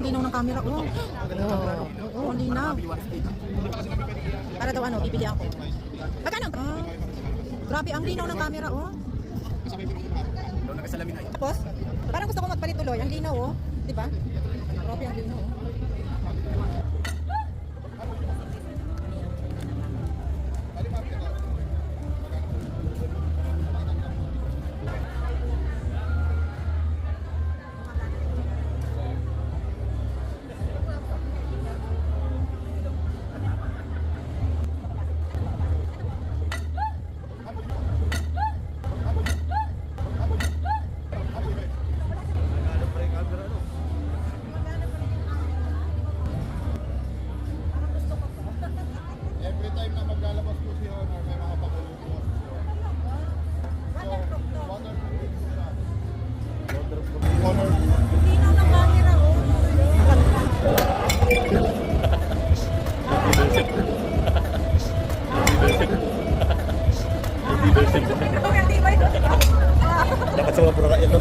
Linaw ng camera, oh. Oo, linaw. Para daw ano, bibili ako. Magkano? Grabe, ang linaw ng camera, oh. Tapos, parang gusto ko magpalit tuloy. Ang linaw, oh. Diba? Grabe, ang linaw, oh. Every time na maglalabas po si Honor, may mga pakulong po. So, waterproof din siya. Waterproof. Honor. Linaw ng camera, oh. Dapat sa mga product ito.